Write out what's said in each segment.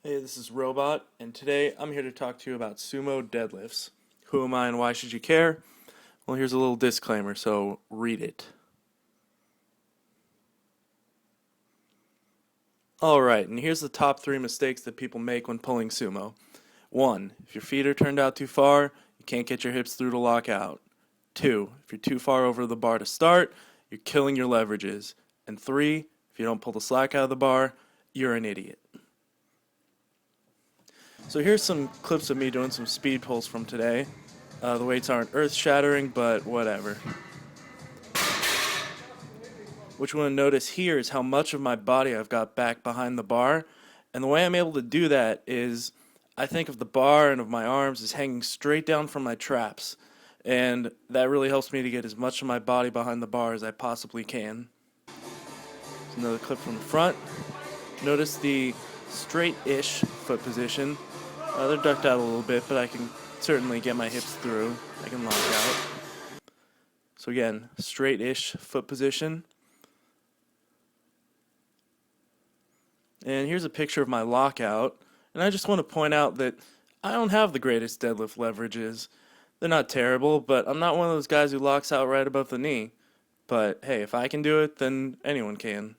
Hey, this is Robot, and today I'm here to talk to you about sumo deadlifts. Who am I and why should you care? Well, here's a little disclaimer, so read it. Alright, and here's the top 3 mistakes that people make when pulling sumo. 1. If your feet are turned out too far, you can't get your hips through to lock out. 2. If you're too far over the bar to start, you're killing your leverages. And 3. If you don't pull the slack out of the bar, you're an idiot. So here's some clips of me doing some speed pulls from today. The weights aren't earth-shattering, but whatever. What you want to notice here is how much of my body I've got back behind the bar. And the way I'm able to do that is I think of the bar and of my arms as hanging straight down from my traps. And that really helps me to get as much of my body behind the bar as I possibly can. Here's another clip from the front. Notice the straight-ish foot position. They're ducked out a little bit, but I can certainly get my hips through. I can lock out. So again, straight-ish foot position. And here's a picture of my lockout. And I just want to point out that I don't have the greatest deadlift leverages. They're not terrible, but I'm not one of those guys who locks out right above the knee. But hey, if I can do it, then anyone can.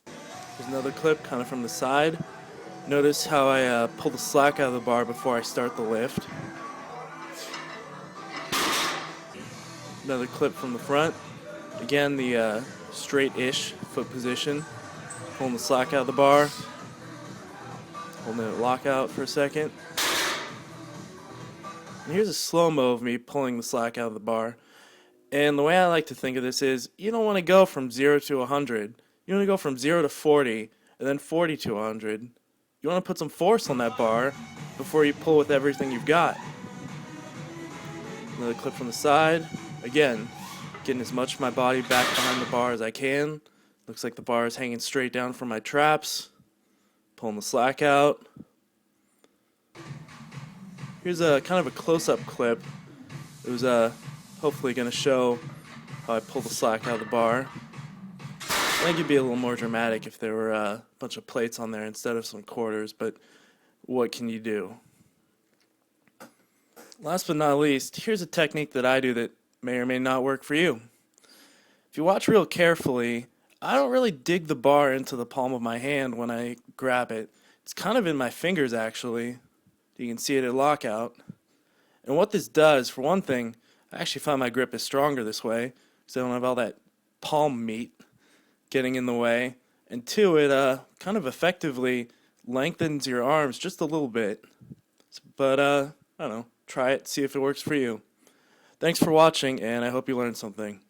Here's another clip kind of from the side. Notice how I pull the slack out of the bar before I start the lift. Another clip from the front. Again, the straight-ish foot position. Pulling the slack out of the bar. Holding it lockout for a second. And here's a slow-mo of me pulling the slack out of the bar. And the way I like to think of this is, you don't want to go from 0 to 100. You want to go from 0 to 40, and then 40 to 100. You want to put some force on that bar before you pull with everything you've got. Another clip from the side. Again, getting as much of my body back behind the bar as I can. Looks like the bar is hanging straight down from my traps. Pulling the slack out. Here's a kind of a close-up clip. It was hopefully going to show how I pull the slack out of the bar. I think it'd be a little more dramatic if there were a bunch of plates on there instead of some quarters, but what can you do? Last but not least, here's a technique that I do that may or may not work for you. If you watch real carefully, I don't really dig the bar into the palm of my hand when I grab it. It's kind of in my fingers, actually. You can see it at lockout. And what this does, for one thing, I actually find my grip is stronger this way, because I don't have all that palm meat getting in the way. And two, it kind of effectively lengthens your arms just a little bit. But, I don't know, try it, see if it works for you. Thanks for watching, and I hope you learned something.